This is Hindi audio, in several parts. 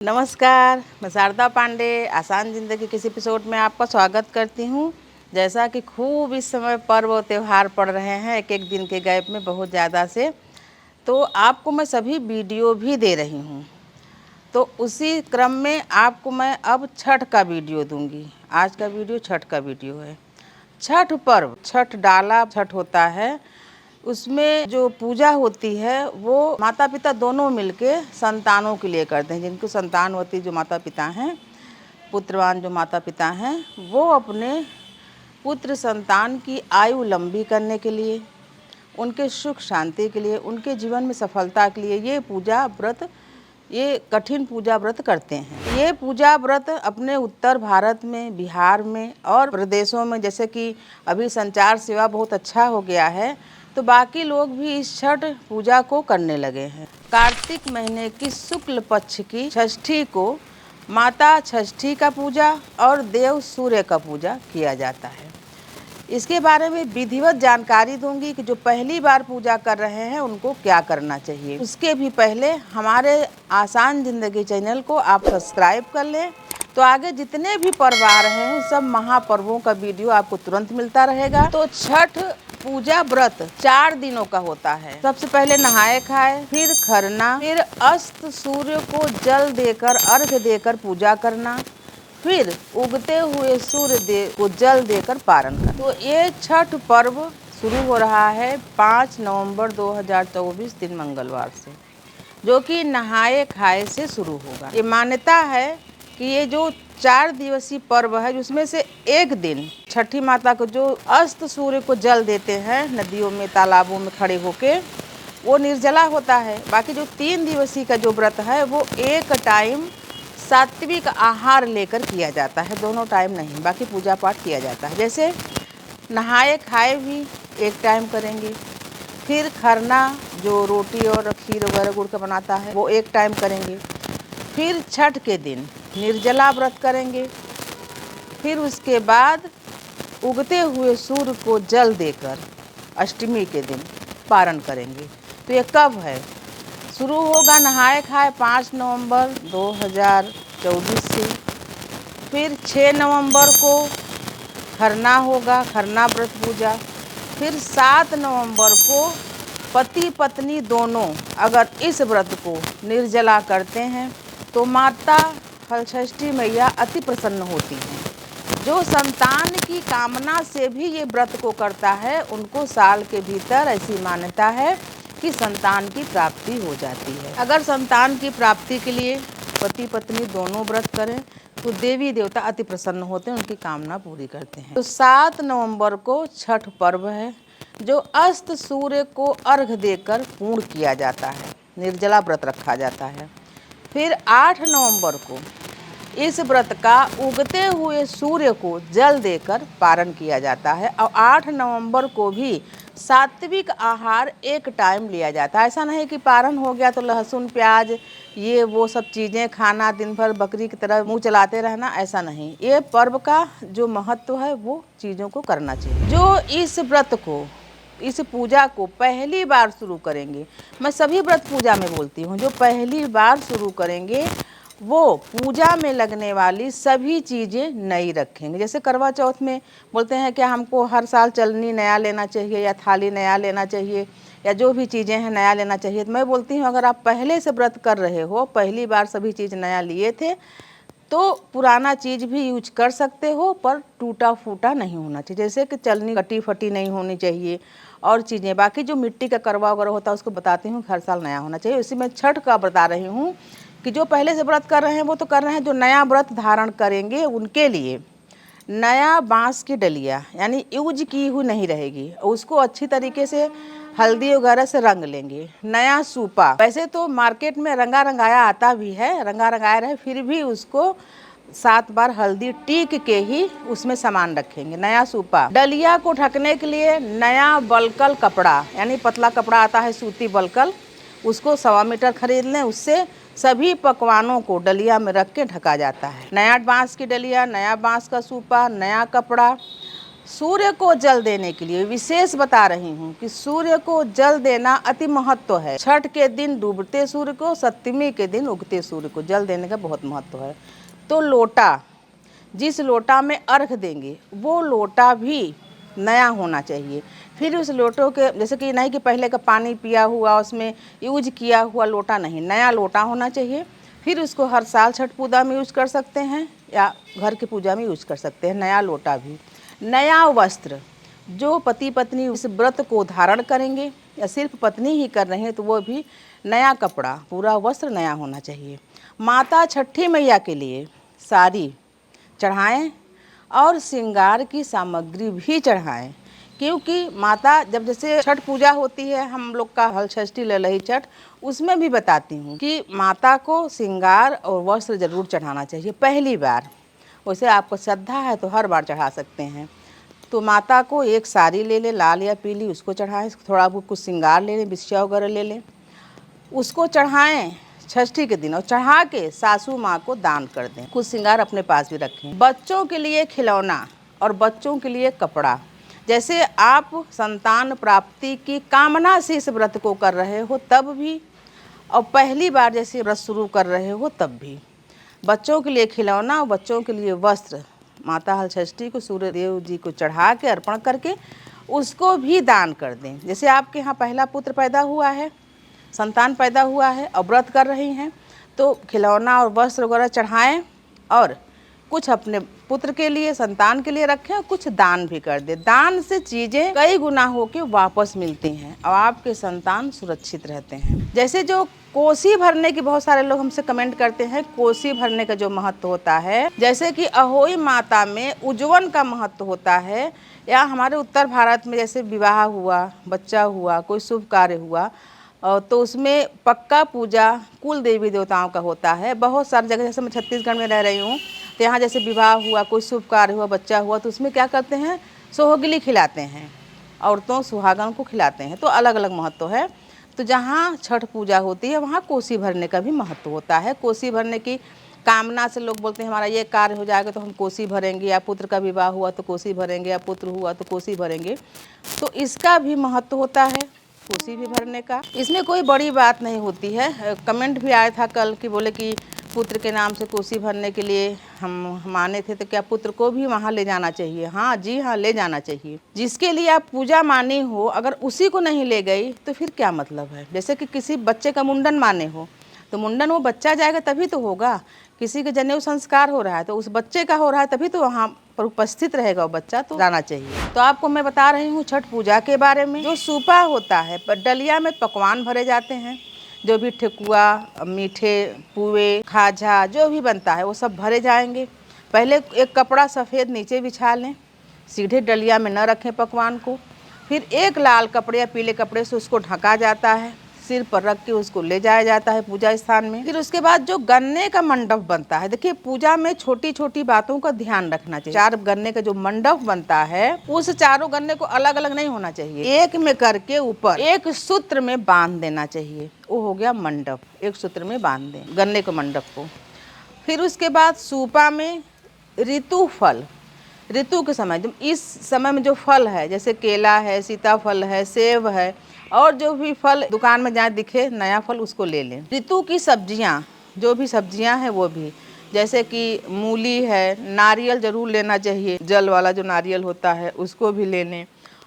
नमस्कार, मैं शारदा पांडे आसान ज़िंदगी के इस एपिसोड में आपका स्वागत करती हूँ। जैसा कि खूब इस समय पर्व और त्यौहार पड़ रहे हैं एक एक दिन के गैप में बहुत ज़्यादा से, तो आपको मैं सभी वीडियो भी दे रही हूँ। तो उसी क्रम में आपको मैं अब छठ का वीडियो दूंगी। आज का वीडियो छठ का वीडियो है। छठ पर्व, छठ डाला छठ होता है, उसमें जो पूजा होती है वो माता पिता दोनों मिलके संतानों के लिए करते हैं। जिनको संतानवती जो माता पिता हैं, पुत्रवान जो माता पिता हैं, वो अपने पुत्र संतान की आयु लंबी करने के लिए, उनके सुख शांति के लिए, उनके जीवन में सफलता के लिए ये पूजा व्रत, ये कठिन पूजा व्रत करते हैं। ये पूजा व्रत अपने उत्तर भारत में, बिहार में और प्रदेशों में, जैसे कि अभी संचार सेवा बहुत अच्छा हो गया है, तो बाकी लोग भी इस छठ पूजा को करने लगे हैं। कार्तिक महीने की शुक्ल पक्ष की षष्ठी को माता षष्ठी का पूजा और देव सूर्य का पूजा किया जाता है। इसके बारे में विधिवत जानकारी दूंगी कि जो पहली बार पूजा कर रहे हैं उनको क्या करना चाहिए। उसके भी पहले हमारे आसान ज़िंदगी चैनल को आप सब्सक्राइब कर लें, तो आगे जितने भी पर्व आ रहे हैं उन सब महापर्वों का वीडियो आपको तुरंत मिलता रहेगा। तो छठ पूजा व्रत 4 दिनों का होता है। सबसे पहले नहाए खाए, फिर खरना, फिर अस्त सूर्य को जल देकर अर्घ्य देकर पूजा करना, फिर उगते हुए सूर्य को जल देकर पारण करना। तो ये छठ पर्व शुरू हो रहा है 5 नवंबर 2024 दिन मंगलवार से, जो कि नहाए खाए से शुरू होगा। ये मान्यता है कि ये जो 4 दिवसीय पर्व है, जिसमें से एक दिन छठी माता को जो अस्त सूर्य को जल देते हैं नदियों में, तालाबों में खड़े होके, वो निर्जला होता है। बाकी जो 3 दिवसीय का जो व्रत है वो एक टाइम सात्विक आहार लेकर किया जाता है, दोनों टाइम नहीं, बाकी पूजा पाठ किया जाता है। जैसे नहाए खाए भी एक टाइम करेंगे, फिर खरना जो रोटी और खीर वगैरह गुड़ का बनाता है वो एक टाइम करेंगे, फिर छठ के दिन निर्जला व्रत करेंगे, फिर उसके बाद उगते हुए सूर्य को जल देकर अष्टमी के दिन पारण करेंगे। तो ये कब है? शुरू होगा नहाए खाए 5 नवंबर 2024 से, फिर 6 नवंबर को खरना होगा, खरना व्रत पूजा, फिर 7 नवंबर को पति पत्नी दोनों अगर इस व्रत को निर्जला करते हैं तो माता फलषष्ठी मैया अति प्रसन्न होती हैं। जो संतान की कामना से भी ये व्रत को करता है उनको साल के भीतर ऐसी मान्यता है कि संतान की प्राप्ति हो जाती है। अगर संतान की प्राप्ति के लिए पति पत्नी दोनों व्रत करें तो देवी देवता अति प्रसन्न होते हैं, उनकी कामना पूरी करते हैं। तो 7 नवंबर को छठ पर्व है, जो अस्त सूर्य को अर्घ देकर पूर्ण किया जाता है, निर्जला व्रत रखा जाता है। फिर 8 नवंबर को इस व्रत का उगते हुए सूर्य को जल देकर पारण किया जाता है, और 8 नवंबर को भी सात्विक आहार एक टाइम लिया जाता है। ऐसा नहीं कि पारण हो गया तो लहसुन प्याज ये वो सब चीज़ें खाना, दिन भर बकरी की तरह मुंह चलाते रहना, ऐसा नहीं। ये पर्व का जो महत्व है वो चीज़ों को करना चाहिए। जो इस व्रत को, इस पूजा को पहली बार शुरू करेंगे, मैं सभी व्रत पूजा में बोलती हूँ, जो पहली बार शुरू करेंगे वो पूजा में लगने वाली सभी चीज़ें नई रखेंगे। जैसे करवा चौथ में बोलते हैं कि हमको हर साल चलनी नया लेना चाहिए, या थाली नया लेना चाहिए, या जो भी चीज़ें हैं नया लेना चाहिए। तो मैं बोलती हूँ अगर आप पहले से व्रत कर रहे हो, पहली बार सभी चीज़ नया लिए थे, तो पुराना चीज़ भी यूज कर सकते हो, पर टूटा फूटा नहीं होना चाहिए। जैसे कि चलनी कटी फटी नहीं होनी चाहिए, और चीज़ें बाकी जो मिट्टी का करवा वगैरह होता है उसको बताती हूँ हर साल नया होना चाहिए। इसी में छठ का बता रही हूँ कि जो पहले से व्रत कर रहे हैं वो तो कर रहे हैं, जो नया व्रत धारण करेंगे उनके लिए नया बांस की डलिया, यानी यूज की हुई नहीं रहेगी, उसको अच्छी तरीके से हल्दी वगैरह से रंग लेंगे। नया सूपा, वैसे तो मार्केट में रंगा रंगाया आता भी है, रंगा रंगाया रहे, फिर भी उसको 7 बार हल्दी टीक के ही उसमें सामान रखेंगे। नया सूपा, डलिया को ढकने के लिए नया बलकल कपड़ा, यानी पतला कपड़ा आता है सूती बलकल, उसको 1.25 मीटर खरीद लें, उससे सभी पकवानों को डलिया में रख के ढका जाता है। नया बांस की डलिया, नया बांस का सूपा, नया कपड़ा, सूर्य को जल देने के लिए विशेष बता रही हूँ कि सूर्य को जल देना अति महत्व है। छठ के दिन डूबते सूर्य को, सप्तमी के दिन उगते सूर्य को जल देने का बहुत महत्व है। तो लोटा, जिस लोटा में अर्घ देंगे वो लोटा भी नया होना चाहिए। फिर उस लोटों के, जैसे कि नहीं कि पहले का पानी पिया हुआ उसमें यूज किया हुआ लोटा नहीं, नया लोटा होना चाहिए। फिर उसको हर साल छठ पूजा में यूज कर सकते हैं या घर की पूजा में यूज कर सकते हैं, नया लोटा भी। नया वस्त्र, जो पति पत्नी इस व्रत को धारण करेंगे या सिर्फ पत्नी ही कर रही है तो वो भी नया कपड़ा, पूरा वस्त्र नया होना चाहिए। माता छठी मैया के लिए साड़ी चढ़ाएं और श्रृंगार की सामग्री भी चढ़ाएं, क्योंकि माता जब जैसे छठ पूजा होती है हम लोग का हल षष्ठी ललही छठ, उसमें भी बताती हूँ कि माता को श्रृंगार और वस्त्र जरूर चढ़ाना चाहिए पहली बार। वैसे आपको श्रद्धा है तो हर बार चढ़ा सकते हैं। तो माता को एक साड़ी ले लें, लाल या पीली, उसको चढ़ाएं। थोड़ा बहुत कुछ श्रृंगार ले लें, बिछिया वगैरह ले लें, उसको चढ़ाएं षष्ठी के दिन और चढ़ा के सासू माँ को दान कर दें। कुछ श्रृंगार अपने पास भी रखें। बच्चों के लिए खिलौना और बच्चों के लिए कपड़ा, जैसे आप संतान प्राप्ति की कामना से इस व्रत को कर रहे हो तब भी, और पहली बार जैसे व्रत शुरू कर रहे हो तब भी, बच्चों के लिए खिलौना और बच्चों के लिए वस्त्र माता हल षष्ठी को सूर्य देव जी को चढ़ा के अर्पण करके उसको भी दान कर दें। जैसे आपके यहाँ पहला पुत्र पैदा हुआ है, संतान पैदा हुआ है और व्रत कर रही हैं, तो खिलौना और वस्त्र वगैरह चढ़ाएं और कुछ अपने पुत्र के लिए, संतान के लिए रखें और कुछ दान भी कर दें। दान से चीज़ें कई गुना होकर वापस मिलती हैं और आपके संतान सुरक्षित रहते हैं। जैसे जो कोसी भरने की, बहुत सारे लोग हमसे कमेंट करते हैं, कोसी भरने का जो महत्व होता है, जैसे कि अहोई माता में उज्जवन का महत्व होता है, या हमारे उत्तर भारत में जैसे विवाह हुआ, बच्चा हुआ, कोई शुभ कार्य हुआ तो उसमें पक्का पूजा कुल देवी देवताओं का होता है। बहुत सारी जगह, जैसे मैं छत्तीसगढ़ में रह रही हूँ तो यहाँ जैसे विवाह हुआ, कोई शुभ कार्य हुआ, बच्चा हुआ, तो उसमें क्या करते हैं, सोहगिली खिलाते हैं, औरतों सुहागन को खिलाते हैं। तो अलग अलग महत्व है। तो जहाँ छठ पूजा होती है वहाँ कोसी भरने का भी महत्व होता है। कोसी भरने की कामना से लोग बोलते हैं हमारा ये कार्य हो जाएगा तो हम कोसी भरेंगे, या पुत्र का विवाह हुआ तो कोसी भरेंगे, या पुत्र हुआ तो कोसी भरेंगे। तो इसका भी महत्व होता है कोसी भी भरने का। इसमें कोई बड़ी बात नहीं होती है। कमेंट भी आया था कल कि बोले कि पुत्र के नाम से कोसी भरने के लिए हम माने थे, तो क्या पुत्र को भी वहाँ ले जाना चाहिए? हाँ जी हाँ, ले जाना चाहिए। जिसके लिए आप पूजा मानी हो, अगर उसी को नहीं ले गई तो फिर क्या मतलब है। जैसे कि किसी बच्चे का मुंडन माने हो तो मुंडन वो बच्चा जाएगा तभी तो होगा। किसी के जनेऊ संस्कार हो रहा है तो उस बच्चे का हो रहा है तभी तो वहाँ पर उपस्थित रहेगा वो बच्चा, तो जाना चाहिए। तो आपको मैं बता रही हूँ छठ पूजा के बारे में। जो सूपा होता है, डलिया में पकवान भरे जाते हैं, जो भी ठेकुआ, मीठे पुए, खाजा जो भी बनता है वो सब भरे जाएंगे। पहले एक कपड़ा सफ़ेद नीचे बिछा लें, सीधे डलिया में न रखें पकवान को। फिर एक लाल कपड़े या पीले कपड़े से उसको ढका जाता है, सिर पर रख के उसको ले जाया जाता है पूजा स्थान में। फिर उसके बाद जो गन्ने का मंडप बनता है, देखिए पूजा में छोटी छोटी बातों का ध्यान रखना चाहिए। 4 गन्ने का जो मंडप बनता है उस चारों गन्ने को अलग अलग नहीं होना चाहिए, एक में करके ऊपर एक सूत्र में बांध देना चाहिए, वो हो गया मंडप। एक सूत्र में बांध दें गन्ने के मंडप को। फिर उसके बाद सूपा में ऋतु फल, ऋतु के समय, इस समय में जो फल है जैसे केला है, सीताफल है, सेब है, और जो भी फल दुकान में जहाँ दिखे नया फल उसको ले लें। ऋतु की सब्जियाँ, जो भी सब्जियाँ हैं वो भी, जैसे कि मूली है, नारियल ज़रूर लेना चाहिए, जल वाला जो नारियल होता है उसको भी ले लें।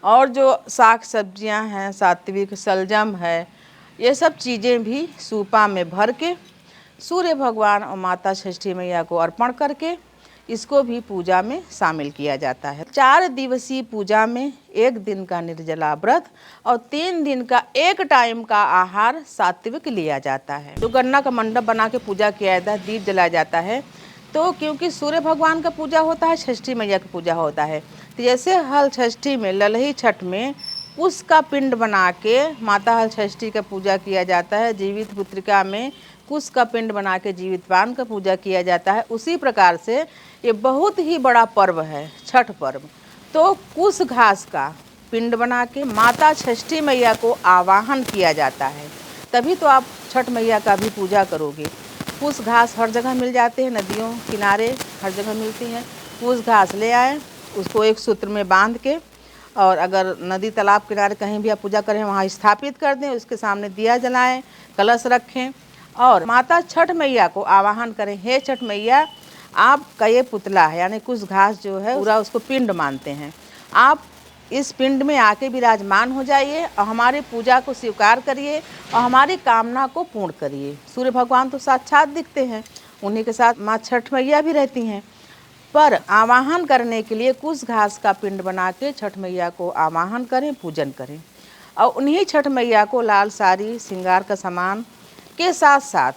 और जो साग सब्जियाँ हैं, सात्विक शलजम है, ये सब चीज़ें भी सूपा में भर के सूर्य भगवान और माता षष्ठी मैया को अर्पण करके इसको भी पूजा में शामिल किया जाता है। 4 दिवसीय पूजा में 1 दिन का निर्जला व्रत और 3 दिन का एक टाइम का आहार सात्विक लिया जाता है। तो गन्ना का मंडप बना के पूजा किया जाता है, दीप जलाया जाता है। तो क्योंकि सूर्य भगवान का पूजा होता है, षष्ठी मैया का पूजा होता है, तो जैसे हल षष्ठी में, ललही छठ में कुश का पिंड बना के माता हल षष्ठी का पूजा किया जाता है। जीवित पुत्रिका में कुश का पिंड बना के जीवित पान का पूजा किया जाता है। उसी प्रकार से ये बहुत ही बड़ा पर्व है छठ पर्व। तो कुश घास का पिंड बना के माता षष्ठी मैया को आवाहन किया जाता है, तभी तो आप छठ मैया का भी पूजा करोगे। कुश घास हर जगह मिल जाते हैं, नदियों किनारे हर जगह मिलती हैं। कुश घास ले आएँ, उसको एक सूत्र में बांध के, और अगर नदी तालाब किनारे कहीं भी आप पूजा करें वहाँ स्थापित कर दें, उसके सामने दिया जलाएं, कलश रखें और माता छठ मैया को आवाहन करें, हे छठ मैया, आपका ये पुतला है यानी कुछ घास जो है पूरा उसको पिंड मानते हैं, आप इस पिंड में आके विराजमान हो जाइए और हमारी पूजा को स्वीकार करिए और हमारी कामना को पूर्ण करिए। सूर्य भगवान तो साक्षात दिखते हैं, उन्हीं के साथ माँ छठ मैया भी रहती हैं, पर आवाहन करने के लिए कुछ घास का पिंड बना के छठ मैया को आवाहन करें, पूजन करें और उन्हीं छठ मैया को लाल साड़ी, श्रृंगार का सामान के साथ साथ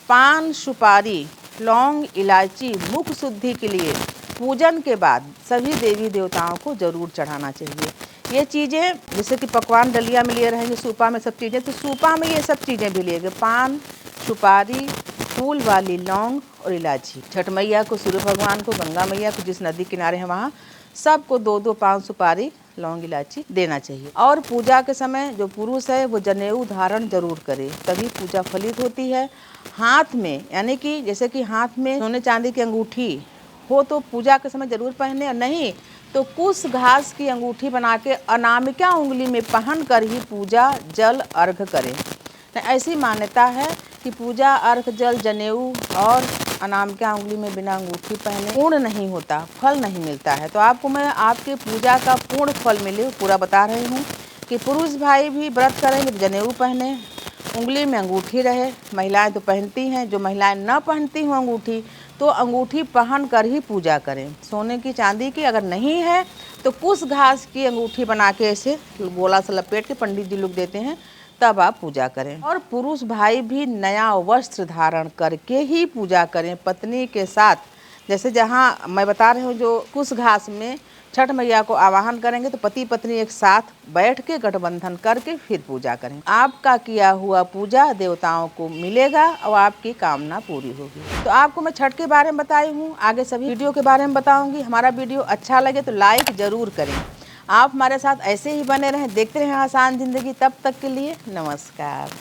पान, सुपारी, लौंग, इलायची मुख शुद्धि के लिए पूजन के बाद सभी देवी देवताओं को जरूर चढ़ाना चाहिए। ये चीज़ें जैसे कि पकवान डलिया में लिए रहेंगे, सूपा में सब चीज़ें, तो सूपा में ये सब चीज़ें भी लिए, पान, सुपारी, फूल वाली लौंग और इलायची। छठ मैया को, सूर्य भगवान को, गंगा मैया को, जिस नदी किनारे हैं वहाँ सबको 2-2 पान, सुपारी, लौंग, इलायची देना चाहिए। और पूजा के समय जो पुरुष है वो जनेऊ धारण जरूर करे, तभी पूजा फलित होती है। हाथ में यानी कि जैसे कि हाथ में सोने चांदी की अंगूठी हो तो पूजा के समय जरूर पहने, और नहीं तो कुश घास की अंगूठी बना के अनामिका उंगली में पहन कर ही पूजा जल अर्घ करें। ऐसी मान्यता है कि पूजा अर्घ जल जनेऊ और अनामिका उंगली में बिना अंगूठी पहने पूर्ण नहीं होता, फल नहीं मिलता है। तो आपको मैं आपके पूजा का पूर्ण फल मिले पूरा बता रही हूँ कि पुरुष भाई भी व्रत करेंगे तो जनेऊ पहने, उंगली में अंगूठी रहे, महिलाएं तो पहनती हैं, जो महिलाएं न पहनती हों अंगूठी तो अंगूठी पहन कर ही पूजा करें। सोने की, चांदी की अगर नहीं है तो कुश घास की अंगूठी बना के ऐसे गोला सा लपेट के पंडित जी लोग देते हैं, तब आप पूजा करें। और पुरुष भाई भी नया वस्त्र धारण करके ही पूजा करें पत्नी के साथ। जैसे जहाँ मैं बता रही हूँ जो कुश घास में छठ मैया को आवाहन करेंगे तो पति पत्नी एक साथ बैठ के गठबंधन करके फिर पूजा करें। आपका किया हुआ पूजा देवताओं को मिलेगा और आपकी कामना पूरी होगी। तो आपको मैं छठ के बारे में बताई हूँ, आगे सभी वीडियो के बारे में बताऊंगी। हमारा वीडियो अच्छा लगे तो लाइक जरूर करें। आप हमारे साथ ऐसे ही बने रहें, देखते रहें आसान जिंदगी। तब तक के लिए नमस्कार।